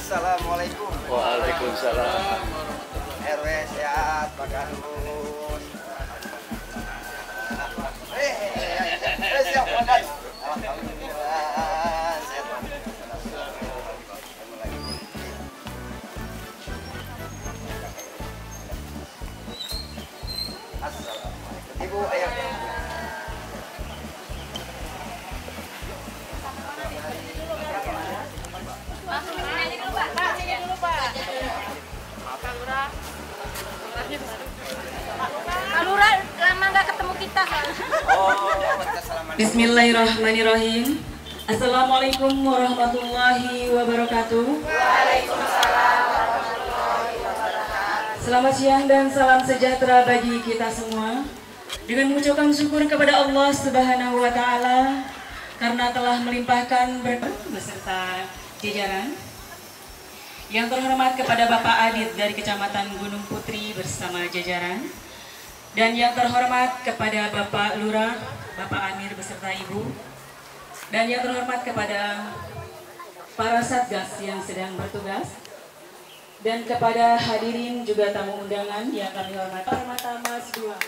Assalamualaikum. Waalaikumsalam. RW sehat, Pak Kardus. Siap, Pak. Alhamdulillah sehat. Assalamualaikum. Ibu, ayah. Alura lama nggak ketemu kita. Bismillahirrahmanirrahim. Assalamualaikum warahmatullahi wabarakatuh. Waalaikumsalam warahmatullahi wabarakatuh. Selamat siang dan salam sejahtera bagi kita semua. Dengan mengucapkan syukur kepada Allah Subhanahu wa taala karena telah melimpahkan berkah beserta jajaran. Yang terhormat kepada Bapak Adit dari Kecamatan Gunung Putri bersama jajaran. Dan yang terhormat kepada Bapak Lurah, Bapak Amir beserta Ibu. Dan yang terhormat kepada para Satgas yang sedang bertugas. Dan kepada hadirin juga tamu undangan yang kami hormati. Pertama-tama semua.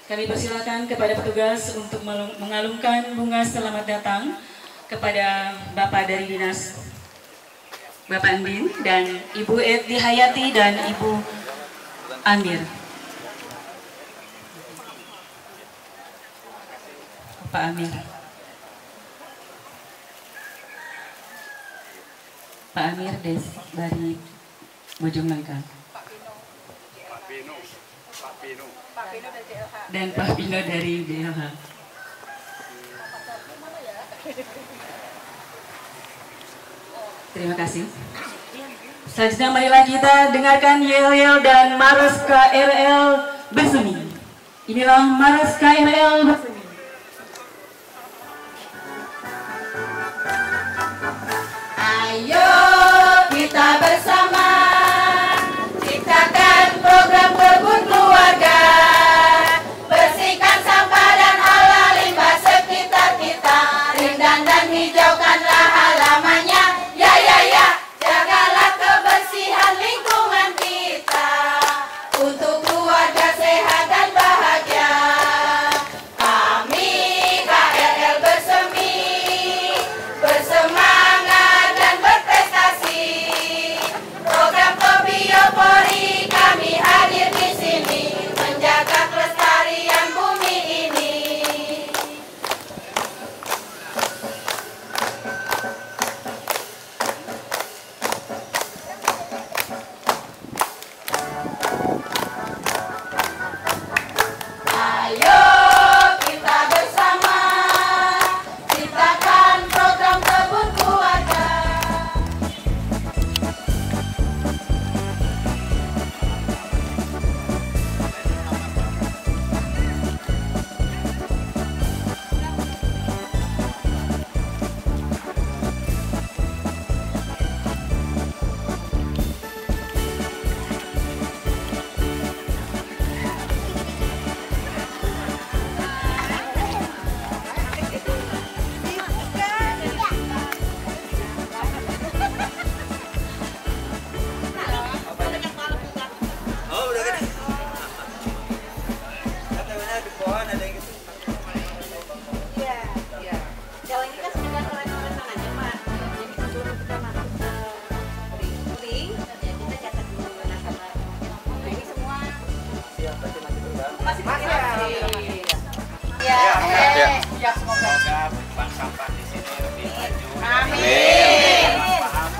Kami persilakan kepada petugas untuk mengalungkan bunga selamat datang kepada Bapak dari Dinas, Bapak Andin dan Ibu Eti Hayati dan Ibu Amir. Pak Amir. Pak Amir dari Bojongnangka. Dan Pak Pino dari DLH. Terima kasih. Selanjutnya marilah kita dengarkan yel-yel dan Maros KRL bersemi. Inilah Maros KRL bersemi. Ayo kita bersama ciptakan program kebun keluarga. Bersihkan sampah dan olah limbah sekitar kita. Rindang dan hijaukanlah halamannya. Ya ya ya, jagalah kebersihan lingkungan kita untuk keluarga sehat dan bahagia. Kami KRL bersemi, bersemangat dan berprestasi. Program Kopiopori kami hadir di sini menjaga kelestarian bumi ini. Ayo kita bersama ciptakan program kebun keluarga. Kalau ini kan sudah keren-keren aja, Pak. Jadi sebelum kita masuk ke ring, ya kita catat dulu nasabah. Nah ini semua masih ya, Semoga bank sampah di sini lebih maju. Amin. Paham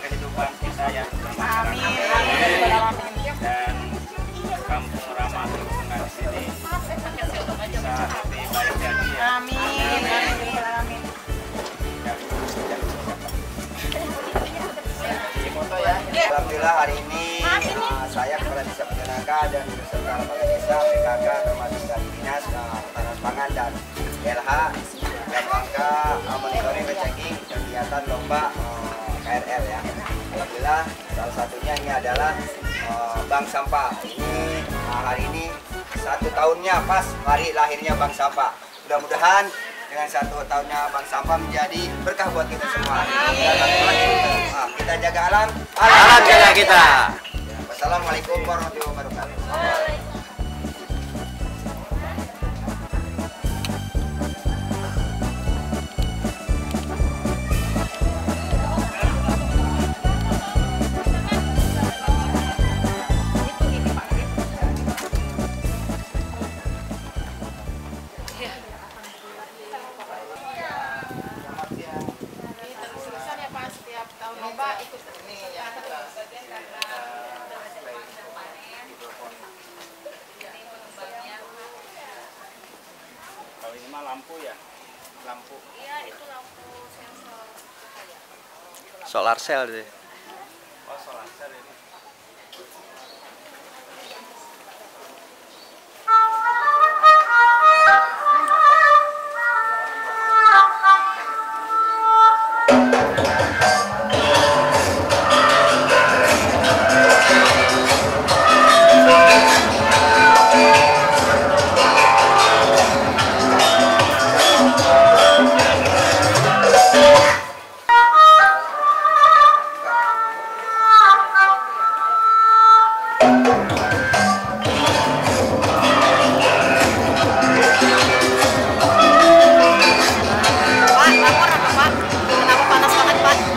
kehidupan kita yang Amin. dan kampung ramah lingkungan di sini bisa lebih baik lagi ya. Amin. Amin. Di foto ya. Alhamdulillah hari ini saya Kepala Desa Peternakan dan beserta lembaga desa PKK termasuk dari Dinas Ketahanan Pangan dan LH dan rangka monitoring dan checking kegiatan lomba KRL ya. Alhamdulillah salah satunya ini adalah bank sampah. Ini hari ini 1 tahunnya pas hari lahirnya bank sampah. Mudah-mudahan dengan 1 tahunnya Bank Sampah menjadi berkah buat kita semua. Kita jaga alam, Alam jaga kita. Wassalamualaikum warahmatullahi wabarakatuh. Kalau ini mah lampu ya, lampu. Iya, itu lampu sensor cahaya. Solar cell deh. Oh, solar cell ini.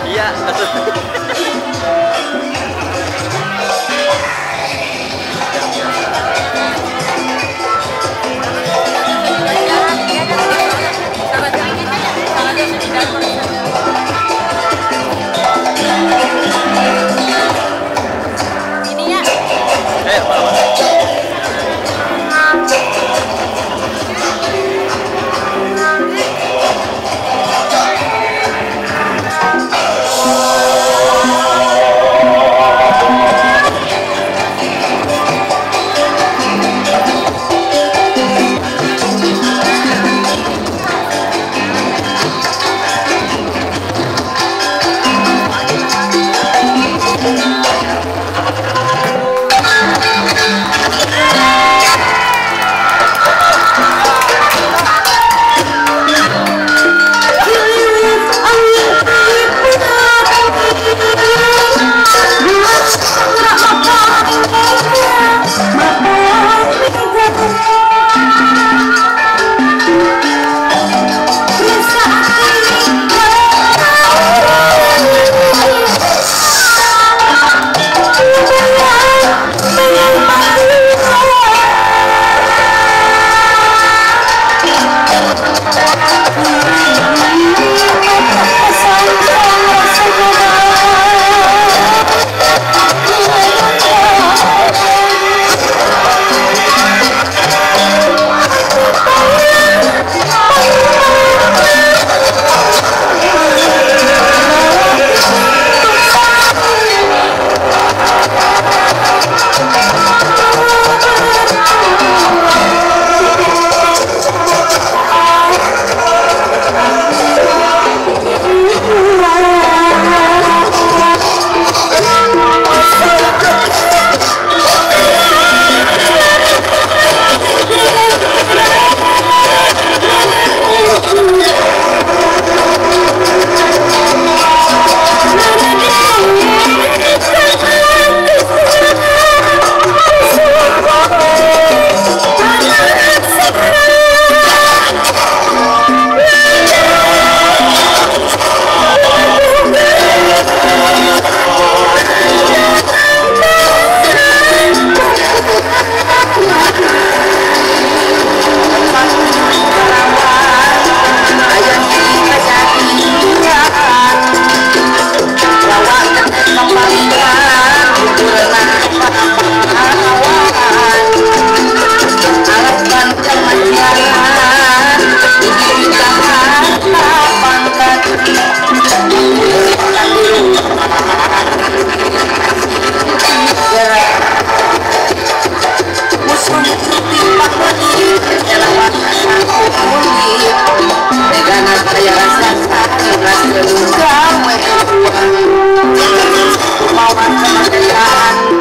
Iya, betul. Ini ya. Mauan kemerdekaan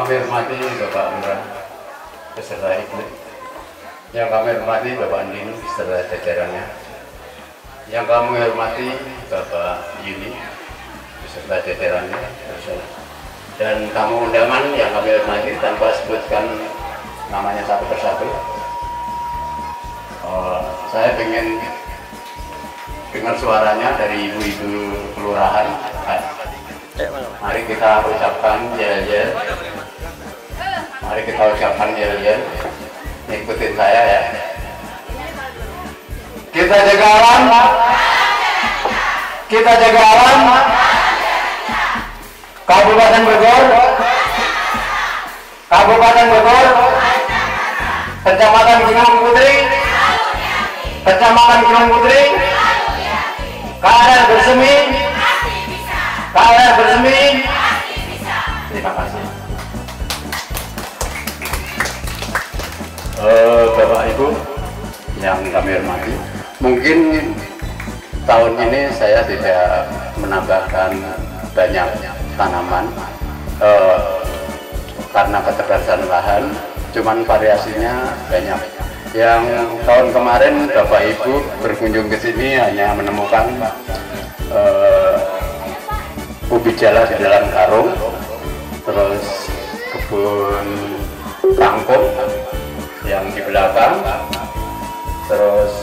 kami hormati Bapak Lurah beserta Ibu, yang kami hormati Bapak Andin beserta jajarannya, yang kami hormati Bapak Yuni beserta jajarannya, dan tamu undangan yang kami hormati tanpa sebutkan namanya satu persatu. Saya ingin dengar suaranya dari ibu-ibu kelurahan. Mari kita ucapkan yel-yel. Mari kita ucapkan yel-yel. Ikutin saya ya. Kita jaga alam. Kita jaga alam. Kabupaten Bogor. Kabupaten Bogor. Kecamatan Gunung Putri. Kecamatan Gunung Putri. KRL Bersemi. KRL Bersemi. Terima kasih. Bapak Ibu yang kami hormati, mungkin tahun ini saya tidak menambahkan banyak tanaman karena keterbatasan lahan, cuman variasinya banyak. Yang tahun kemarin Bapak Ibu berkunjung ke sini hanya menemukan ubi jala di dalam karung, terus kebun kangkung yang di belakang, terus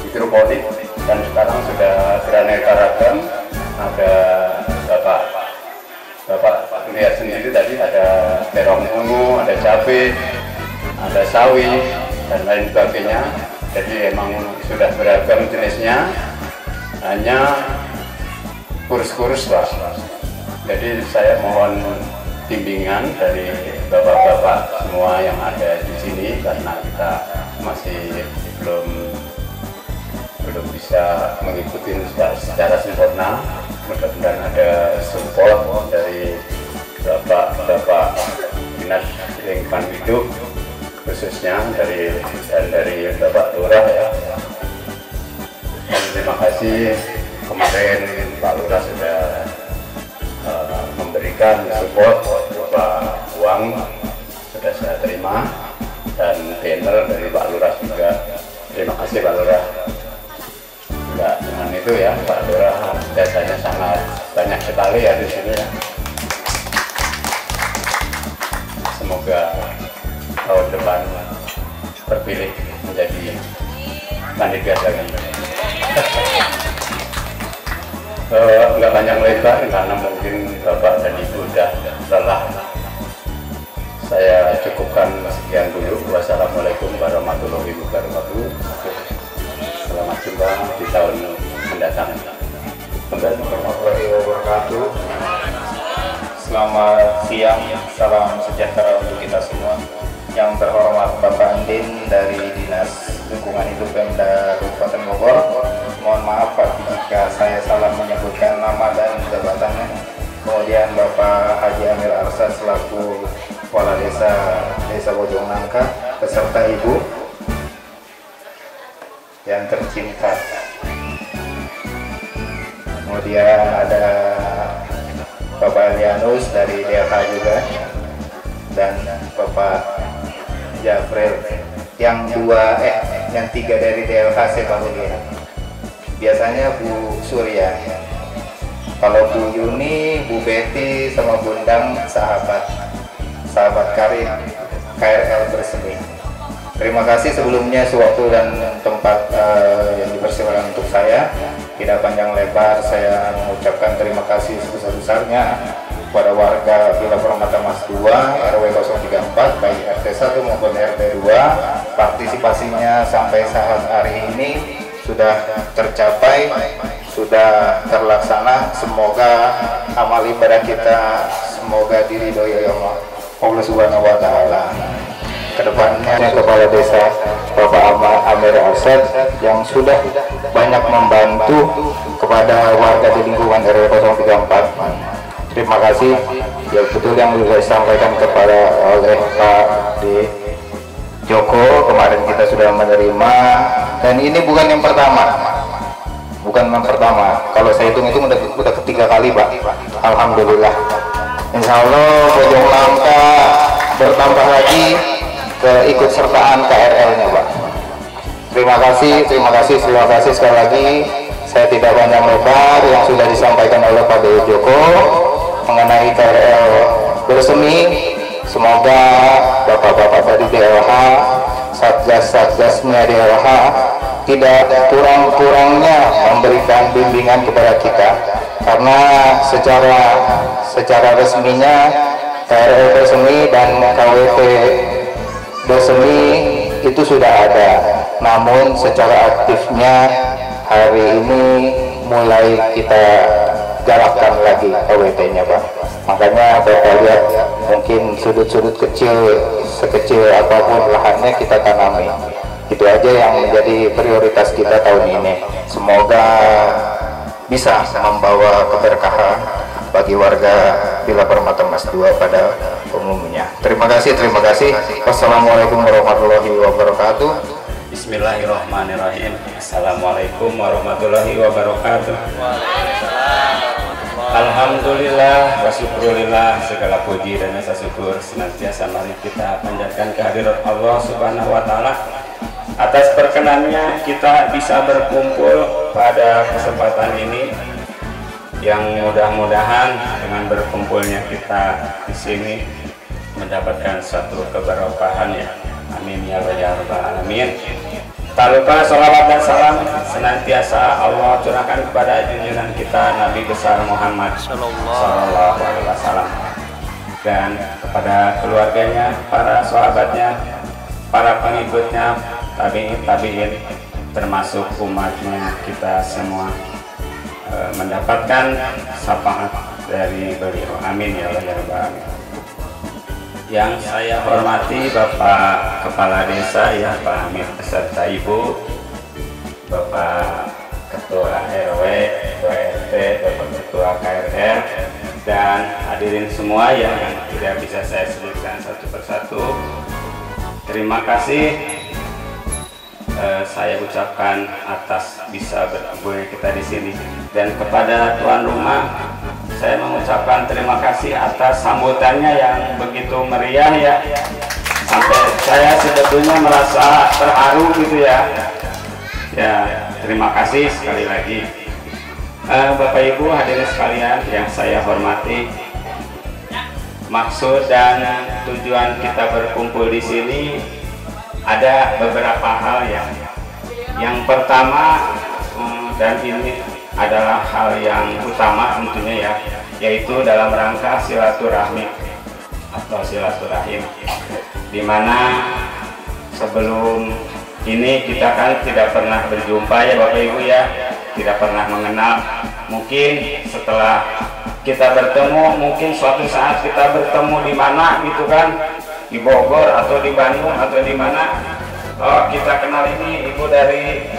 hidroponik, dan sekarang sudah beraneka ragam. Ada Bapak lihat sendiri tadi, ada terong ungu, ada cabai, ada sawi, dan lain sebagainya. Jadi emang sudah beragam jenisnya, hanya kurus-kurus Pak. Jadi saya mohon bimbingan dari bapak-bapak semua yang ada di sini, karena kita masih belum bisa mengikuti secara sempurna. Mudah-mudahan ada support dari bapak-bapak dinas lingkungan hidup, khususnya dari Bapak Lurah ya. Dan terima kasih, kemarin Pak Lurah sudah memberikan support berupa uang, sudah saya terima, dan banner dari Pak Lurah juga. Terima kasih Pak Lurah. Enggak dengan itu ya, Pak Lurah jasanya sangat banyak sekali ya di sini ya. Semoga tahun depan terpilih menjadi kandidat lagi. Nggak panjang lebar karena mungkin Bapak dan Ibu sudah lelah. Saya cukupkan sekian dulu. Wassalamualaikum warahmatullahi wabarakatuh. Selamat jumpa di tahun mendatang. Warahmatullahi wabarakatuh. Selamat siang, salam sejahtera untuk kita semua. Yang terhormat Bapak Andin dari Dinas Lingkungan Hidup Pemda Kabupaten Bogor. Mohon maaf Pak jika saya salah menyebutkan nama dan jabatannya. Kemudian Bapak Haji Amir Arsyad selaku Kepala Desa Bojong Nangka beserta Ibu yang tercinta. Kemudian ada Bapak Lianus dari DLH juga, dan Bapak Jafril yang tiga dari DLH saya baru lihat. Biasanya Bu Surya, kalau Bu Yuni, Bu Betty sama Bundang sahabat KRL Bersemi. Terima kasih sebelumnya sewaktu dan tempat yang dipersilakan untuk saya. Tidak panjang lebar, saya mengucapkan terima kasih sebesar-besarnya kepada warga Villa Permata Mas 2 RW 034 baik RT 1 maupun RT 2. Partisipasinya sampai saat hari ini sudah tercapai, sudah terlaksana. Semoga amal ibadah kita semoga diridhoi Allah Subhanahu wa taala. Kedepannya Kepala Desa Bapak Amir Arsyad yang sudah banyak membantu kepada warga di lingkungan RW 034. Terima kasih. Ya betul yang sudah disampaikan kepada oleh Pak D. Joko, kemarin kita sudah menerima, dan ini bukan yang pertama. Bukan yang pertama. Kalau saya hitung udah ketiga kali Pak. Alhamdulillah. Insya Allah Bojong Langka bertambah lagi keikutsertaan KRL-nya, Pak. Terima kasih sekali lagi. Saya tidak panjang lebar yang sudah disampaikan oleh Pak Dewi Joko mengenai KRL Bersemi. Semoga bapak-bapak dari DLH, satgas-satgasnya DLH tidak kurang-kurangnya memberikan bimbingan kepada kita, karena secara resminya KRL Bersemi dan KWT Bersemi itu sudah ada, namun secara aktifnya hari ini mulai kita galakkan lagi KWT-nya, Pak. Makanya Bapak lihat mungkin sudut-sudut kecil, sekecil apapun lahannya kita tanami. Itu aja yang menjadi prioritas kita tahun ini. Semoga bisa membawa keberkahan bagi warga Villa Permata Mas 2 pada umumnya. Terima kasih. Wassalamualaikum warahmatullahi wabarakatuh. Bismillahirrahmanirrahim. Assalamualaikum warahmatullahi wabarakatuh. Alhamdulillah wa syukurillah, segala puji dan rasa syukur senantiasa mari kita panjatkan kehadirat Allah Subhanahu wa taala atas perkenannya kita bisa berkumpul pada kesempatan ini, yang mudah-mudahan dengan berkumpulnya kita di sini mendapatkan suatu keberkahan ya. Amin ya rabbal alamin. Tak lupa sholawat dan salam senantiasa Allah curahkan kepada junjungan kita Nabi besar Muhammad Sallallahu Alaihi Wasallam, dan kepada keluarganya, para sahabatnya, para pengikutnya, tabiin, termasuk umatnya kita semua mendapatkan syafaat dari beliau. Amin ya rabbal alamin. Yang saya hormati Bapak Kepala Desa ya, Pak Hamid beserta Ibu, Bapak Ketua RW, Ketua RT, Bapak Ketua KRL, dan hadirin semua yang tidak bisa saya sebutkan satu persatu. Terima kasih saya ucapkan atas bisa berkumpul kita di sini, dan kepada tuan rumah saya mengucapkan terima kasih atas sambutannya yang begitu meriah ya, sampai saya sebetulnya merasa terharu gitu ya. Ya, terima kasih sekali lagi. Bapak Ibu hadirin sekalian yang saya hormati, maksud dan tujuan kita berkumpul di sini ada beberapa hal ya. Yang pertama, dan ini adalah hal yang utama tentunya ya, yaitu dalam rangka silaturahmi atau silaturahim, dimana sebelum ini kita kan tidak pernah berjumpa ya Bapak Ibu ya, tidak pernah mengenal. Mungkin setelah kita bertemu, mungkin suatu saat kita bertemu di mana gitu kan, di Bogor atau di Bandung atau di mana, oh kita kenal ini ibu dari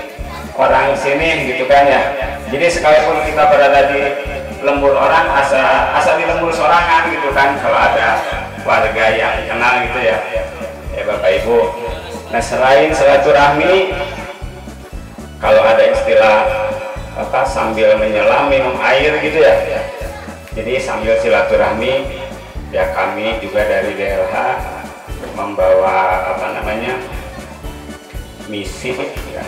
orang sini gitu kan ya. Jadi sekalipun kita berada di lembur orang, asa di lembur sorangan gitu kan, kalau ada warga yang kenal gitu ya, ya Bapak Ibu. Nah, selain silaturahmi, kalau ada istilah apa sambil menyelam minum air gitu ya, jadi sambil silaturahmi ya kami juga dari DLH membawa apa namanya misi ya,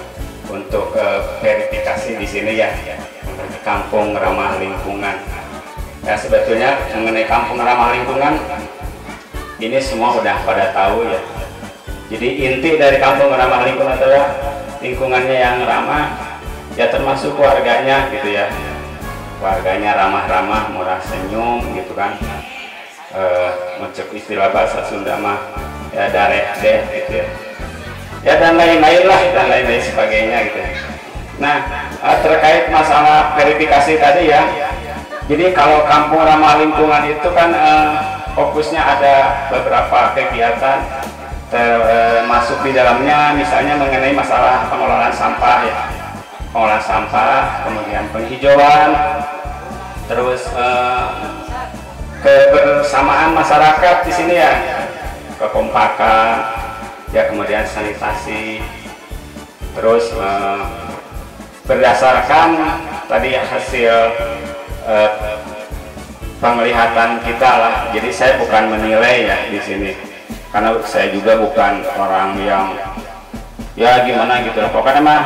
untuk verifikasi di sini ya, kampung ramah lingkungan. Ya sebetulnya mengenai kampung ramah lingkungan ini semua udah pada tahu ya. Jadi inti dari kampung ramah lingkungan adalah lingkungannya yang ramah, ya termasuk warganya gitu ya. Warganya ramah-ramah, murah senyum gitu kan. Macam istilah bahasa Sunda mah ya dareh deh gitu ya. Ya dan lain-lain lah, dan lain-lain sebagainya gitu. Nah, terkait masalah verifikasi tadi ya, jadi kalau kampung ramah lingkungan itu kan fokusnya ada beberapa kegiatan, termasuk di dalamnya misalnya mengenai masalah pengelolaan sampah ya, pengelolaan sampah, kemudian penghijauan, terus kebersamaan masyarakat di sini ya, kekompakan ya, kemudian sanitasi, terus berdasarkan tadi hasil penglihatan kita lah. Jadi saya bukan menilai ya di sini, karena saya juga bukan orang yang ya gimana gitu. Pokoknya mah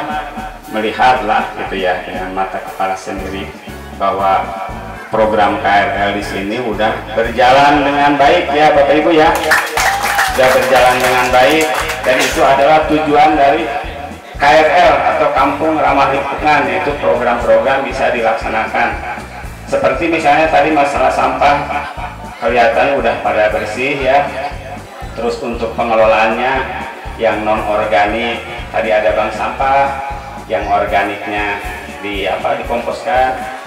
melihat lah gitu ya dengan mata kepala sendiri bahwa program KRL di sini udah berjalan dengan baik ya Bapak Ibu ya, sudah berjalan dengan baik, dan itu adalah tujuan dari KRL atau Kampung Ramah Lingkungan, yaitu program-program bisa dilaksanakan. Seperti misalnya tadi masalah sampah, kelihatan udah pada bersih ya. Terus untuk pengelolaannya yang non organik, tadi ada bank sampah, yang organiknya dikomposkan.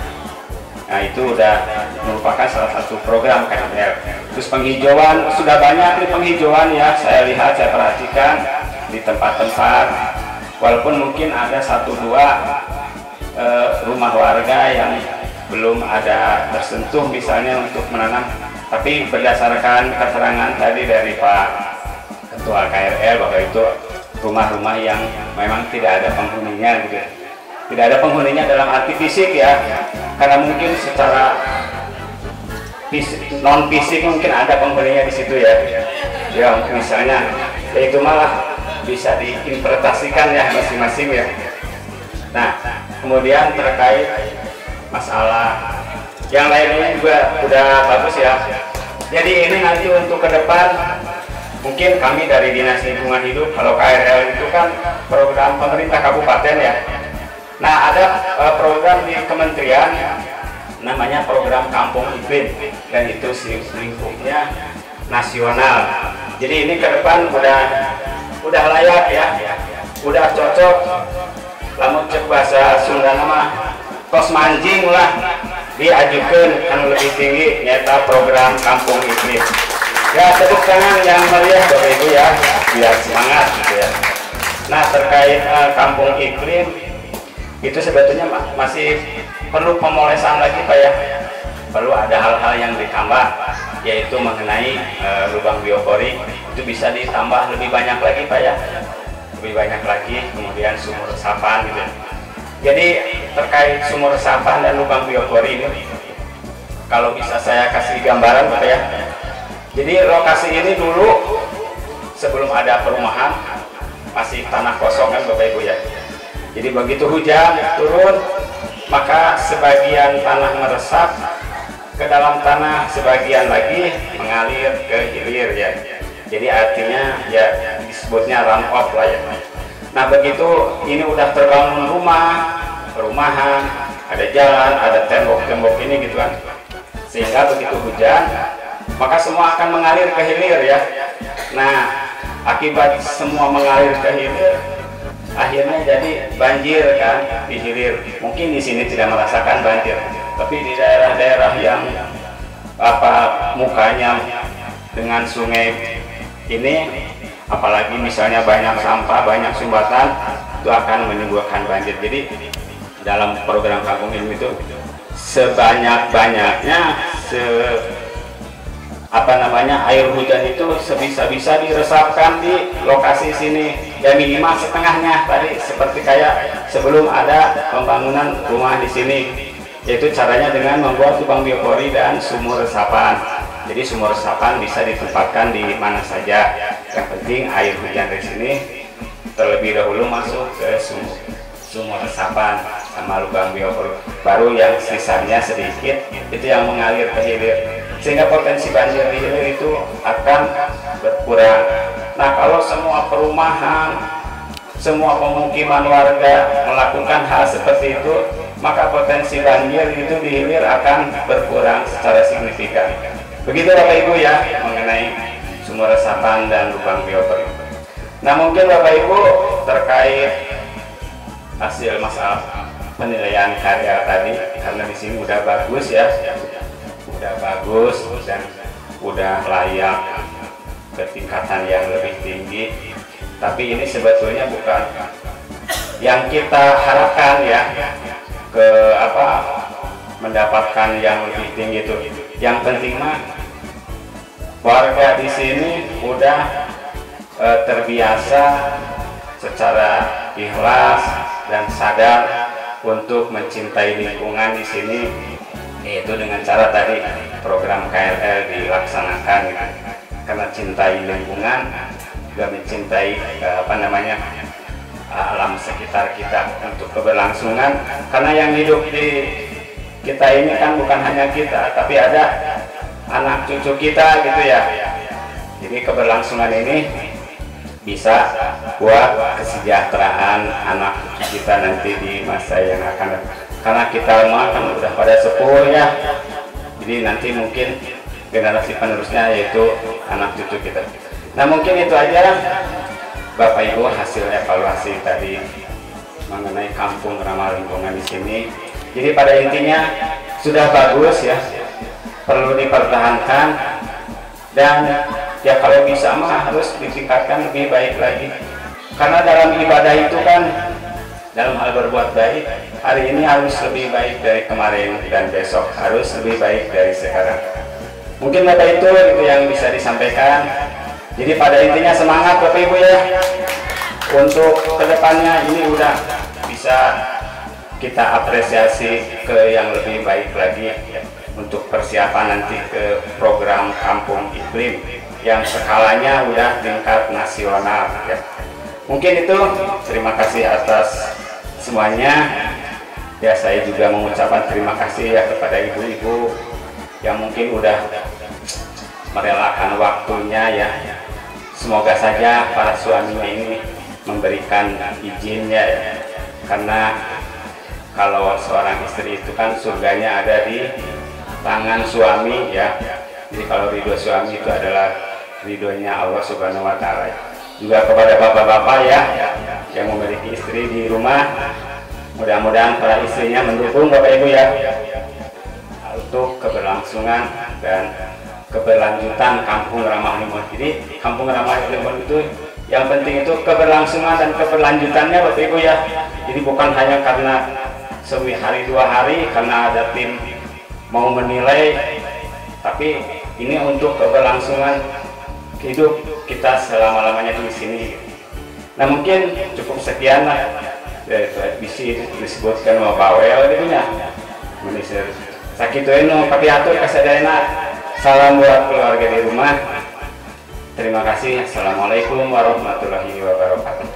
Nah itu udah merupakan salah satu program KRL. Terus penghijauan, sudah banyak nih penghijauan ya, saya lihat, saya perhatikan di tempat-tempat. Walaupun mungkin ada 1-2 rumah warga yang belum ada tersentuh misalnya untuk menanam, tapi berdasarkan keterangan tadi dari Pak Ketua KRL bahwa itu rumah-rumah yang memang tidak ada penghuninya gitu. Tidak ada penghuninya dalam arti fisik ya, karena mungkin secara non fisik mungkin ada penghuninya di situ ya. Ya misalnya ya itu malah bisa diinterpretasikan ya masing-masing ya. Nah kemudian terkait masalah yang lainnya juga udah bagus ya. Jadi ini nanti untuk ke depan mungkin kami dari Dinas Lingkungan Hidup, kalau KRL itu kan program pemerintah kabupaten ya. Nah ada program di kementerian namanya program Kampung Iklim, dan itu lingkupnya nasional. Jadi ini ke depan udah layak ya, udah cocok. Lamun cek bahasa Sunda nama tos manjing lah diajukan kan lebih tinggi, nyata program Kampung Iklim. Ya tepuk tangan yang meriah Bapak Ibu ya, biar semangat gitu ya. Nah terkait Kampung Iklim itu sebetulnya masih perlu pemolesan lagi Pak ya. Perlu ada hal-hal yang ditambah, yaitu mengenai lubang biopori itu bisa ditambah lebih banyak lagi Pak ya, lebih banyak lagi. Kemudian sumur resapan gitu. Jadi terkait sumur resapan dan lubang biopori ini, kalau bisa saya kasih gambaran Pak ya. Jadi lokasi ini dulu sebelum ada perumahan masih tanah kosong kan Bapak Ibu ya. Jadi begitu hujan turun, maka sebagian tanah meresap ke dalam tanah, sebagian lagi mengalir ke hilir ya. Jadi artinya ya disebutnya run off lah ya. Nah begitu ini udah terbangun perumahan, ada jalan, ada tembok-tembok ini gitu kan, sehingga begitu hujan maka semua akan mengalir ke hilir ya. Nah akibat semua mengalir ke hilir, akhirnya jadi banjir kan di hilir. Mungkin di sini tidak merasakan banjir, tapi di daerah-daerah yang mukanya dengan sungai ini, apalagi misalnya banyak sampah, banyak sumbatan, itu akan menimbulkan banjir. Jadi dalam program Kampung Iklim itu sebanyak-banyaknya air hujan itu sebisa-bisa diresapkan di lokasi sini ya, minimal setengahnya tadi, seperti kayak sebelum ada pembangunan rumah di sini, yaitu caranya dengan membuat lubang biopori dan sumur resapan. Jadi sumur resapan bisa ditempatkan di mana saja, yang penting air hujan dari sini terlebih dahulu masuk ke sumur resapan sama lubang biopori, baru yang sisanya sedikit itu yang mengalir ke hilir, sehingga potensi banjir di hilir itu akan berkurang. Nah kalau semua perumahan, semua pemukiman warga melakukan hal seperti itu, maka potensi banjir itu di hilir akan berkurang secara signifikan. Begitu Bapak Ibu ya mengenai sumur resapan dan lubang biopori. Nah mungkin Bapak Ibu terkait hasil masalah penilaian karya tadi, karena di sini udah bagus ya, udah bagus dan udah layak ke tingkatan yang lebih tinggi. Tapi ini sebetulnya bukan yang kita harapkan ya, ke mendapatkan yang lebih tinggi itu. Yang penting mah warga di sini udah terbiasa secara ikhlas dan sadar untuk mencintai lingkungan di sini, yaitu dengan cara tadi program KRL dilaksanakan gitu. Karena cintai lingkungan, juga mencintai alam sekitar kita untuk keberlangsungan, karena yang hidup di kita ini kan bukan hanya kita, tapi ada anak cucu kita gitu ya. Jadi keberlangsungan ini bisa buat kesejahteraan anak cucu kita nanti di masa yang akan datang. Karena kita semua kan udah pada sepuh ya, jadi nanti mungkin generasi penerusnya yaitu anak cucu kita. Nah mungkin itu aja Bapak Ibu hasil evaluasi tadi mengenai kampung ramah lingkungan di sini. Jadi pada intinya sudah bagus ya, perlu dipertahankan, dan ya kalau bisa mah harus ditingkatkan lebih baik lagi. Karena dalam ibadah itu kan, dalam hal berbuat baik, hari ini harus lebih baik dari kemarin, dan besok harus lebih baik dari sekarang. Mungkin Bapak itu yang bisa disampaikan. Jadi pada intinya semangat Bapak Ibu ya, untuk kedepannya ini udah bisa kita apresiasi ke yang lebih baik lagi ya, untuk persiapan nanti ke program Kampung Iklim yang skalanya udah tingkat nasional ya. Mungkin itu, terima kasih atas semuanya ya. Saya juga mengucapkan terima kasih ya kepada ibu-ibu yang mungkin udah merelakan waktunya ya. Semoga saja para suaminya ini memberikan izinnya ya. Karena kalau seorang istri itu kan surganya ada di tangan suami ya. Jadi kalau ridho suami itu adalah ridhonya Allah Subhanahu wa Ta'ala. Juga kepada bapak-bapak ya yang memiliki istri di rumah, mudah-mudahan para istrinya mendukung Bapak Ibu ya untuk keberlangsungan dan keberlanjutan kampung ramah lingkungan. Jadi kampung ramah lingkungan itu yang penting itu keberlangsungan dan keberlanjutannya Bapak Ibu ya. Jadi bukan hanya karena sehari dua hari karena ada tim mau menilai, tapi ini untuk keberlangsungan hidup kita selama-lamanya di sini. Nah mungkin cukup sekian lah bisa disebutkan sama bawel gitu ya. Menisir sakit eno tapi atur kasadayana. Salam buat keluarga di rumah. Terima kasih. Assalamualaikum warahmatullahi wabarakatuh.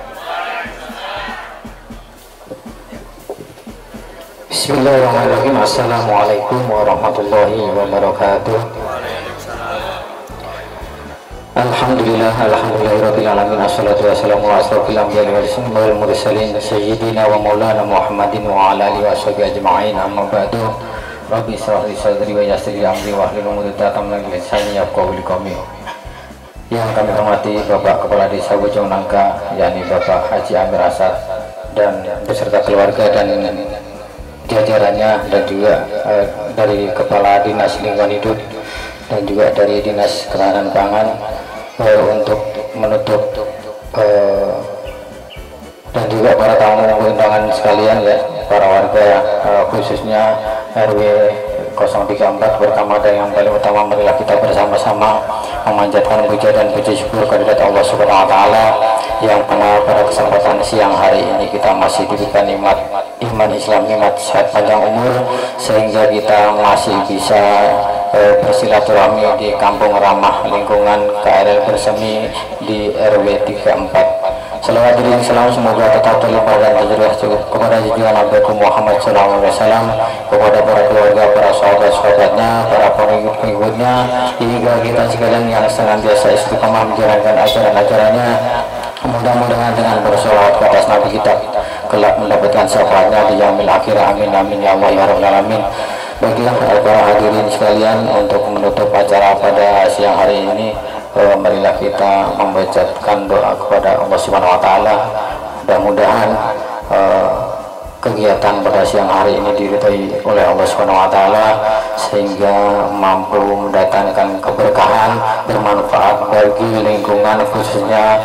Bismillahirrahmanirrahim. Assalamualaikum warahmatullahi wabarakatuh. Alhamdulillah, alhamdulillahirabbil alamin. Assalatu wassalamu ala asyrofil anbiya'i wal mursalin sayyidina wa maulana Muhammadin wa ala alihi washabihi ajma'in. Amma ba'du. Rabbi shrah li sadri wa yassir li amri wahlul 'uqdatam min lisani yafqahu qawli. Yang kami hormati Bapak Kepala Desa Bojong Nangka, yakni Bapak Haji Amir Asad dan beserta keluarga dan jajarannya, dan juga dari Kepala Dinas Lingkungan Hidup dan juga dari Dinas Ketahanan Pangan untuk menutup dan juga para tamu undangan sekalian ya, para warga khususnya RW 034 pertama dan yang paling utama, marilah kita bersama-sama memanjatkan puja dan puji syukur kehadirat Allah Subhanahu wa Ta'ala yang mana pada kesempatan siang hari ini kita masih diberikan nikmat iman Islam, nikmat sehat panjang umur, sehingga kita masih bisa bersilaturahmi di kampung ramah lingkungan KRL Bersemi di RW 34. Salawat dan salam semoga tetap terlimpah dan tercurah cukup kepada junjungan Nabi Muhammad SAW, kepada para keluarga, para sahabat-sahabatnya, para pengikut-pengikutnya, hingga kita sekalian yang senantiasa istiqomah menjalankan ajaran-ajarannya. Mudah-mudahan dengan bersolawat ke atas Nabi kita kelak mendapatkan syafaatnya di yaumil akhir. Amin amin ya Allah ya rabbal alamin. Baiklah para hadirin sekalian, untuk menutup acara pada siang hari ini, marilah kita membacakan doa kepada Allah Subhanahu wa Ta'ala. Mudah-mudahan kegiatan pada siang hari ini diridhai oleh Allah Subhanahu wa Ta'ala, sehingga mampu mendatangkan keberkahan, bermanfaat bagi lingkungan, khususnya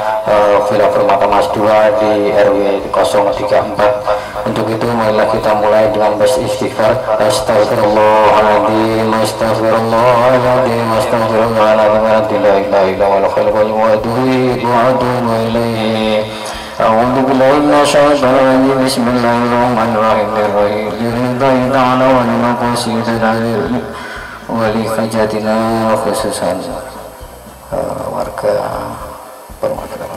Villa Permata Mas 2 di RW 034. Untuk itu marilah kita mulai dengan beristighfar. Astagfirullahaladzim, astagfirullahaladzim, astagfirullahaladzim, la ilaha illallah wa atubu ilaihi. أعوذ بالله من الشيطان الرجيم بسم الله الرحمن الرحيم لله تعالى ولمقاصدنا ولحاجاتنا khususan warga perwakilan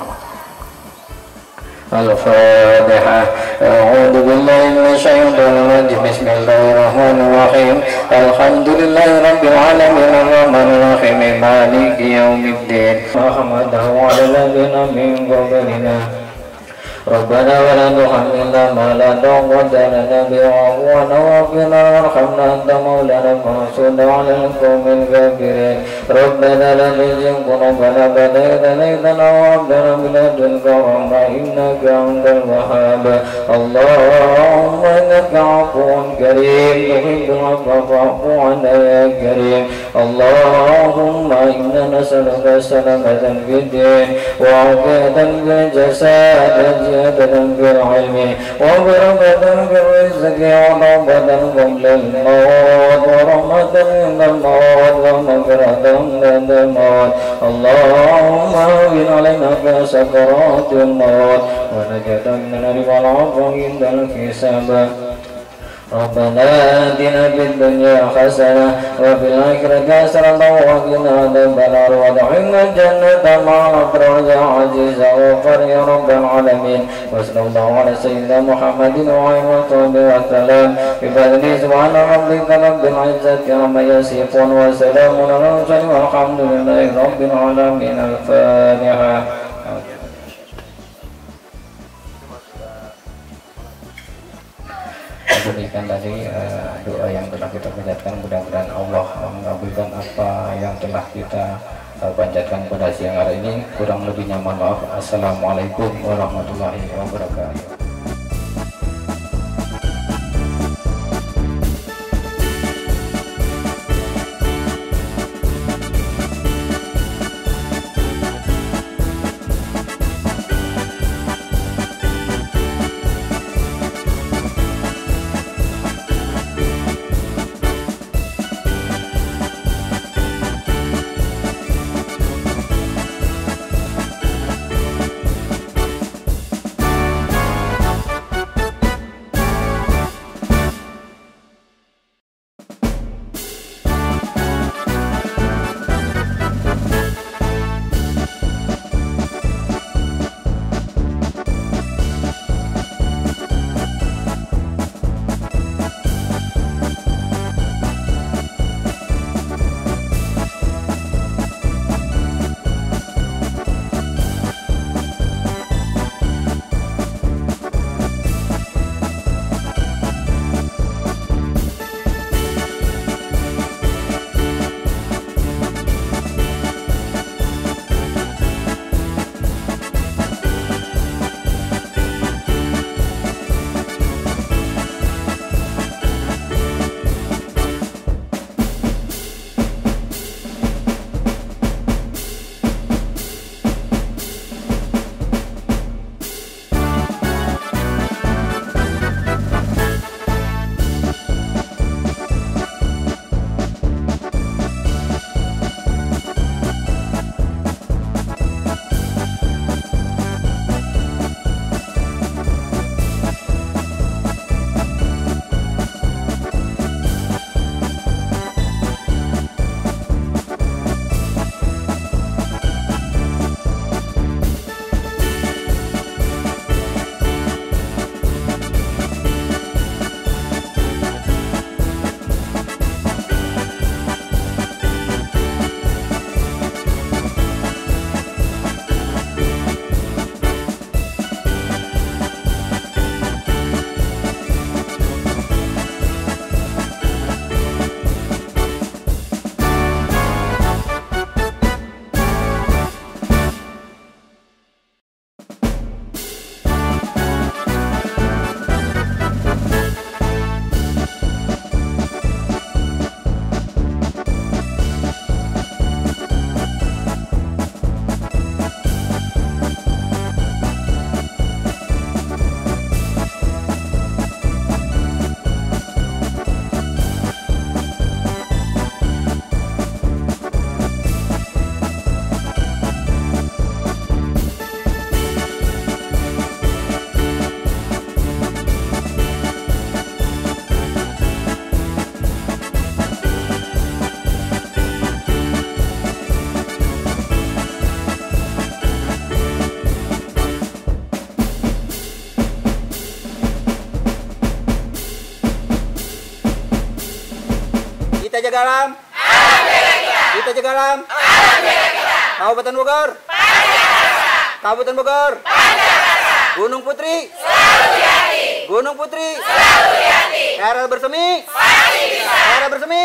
Al-Fatihah. A'udzu billahi minasyaitonir rajim. Bismillahirrahmanirrahim. Alhamdulillahirabbil alamin arrahmanir rahim maliki yaumiddin. Muhammadan wa ala alihi min qablina. ربنا ولا تحملنا ما لا طاقة لنا به واعف عنا واغفر لنا وارحمنا أنت مولانا فانصرنا على القوم الكافرين ربنا لا تزغ قلوبنا بعد إذ هديتنا وهب لنا من لدنك رحمة إنك أنت الوهاب اللهم إنك عفو كريم تحب العفو فاعف عنا يا كريم اللهم إنا نسألك السلامة في الدين وعافية في الجسد زيادة في العلم وبركة في الرزق ورغبة قبل الموت ورحمة عند الموت ومغفرة عند الموت اللهم هون علينا في سكرات الموت ونجاة من النار والعفو عند الحساب ربنا آتنا في الدنيا حسنة وفي الآخرة حسنة وقنا عذاب النار وادخلنا الجنة مع الأبرار يا عزيز غفار يا رب العالمين وصلى الله على سيدنا محمد وعلى آله وصحبه وسلم بفضله سبحان ربك رب العزة عما يصفون وسلام على المرسلين والحمد لله رب العالمين. الفاتحة. Demikian tadi doa yang telah kita panjatkan, mudah-mudahan Allah mengabulkan apa yang telah kita panjatkan pada siang hari ini. Kurang lebihnya mohon maaf. Assalamualaikum warahmatullahi wabarakatuh. Kita jaga alam. Kita jaga alam. Kabupaten Bogor. Kabupaten Bogor. Gunung Putri. Gunung Putri. Cara bersemi. Cara bersemi.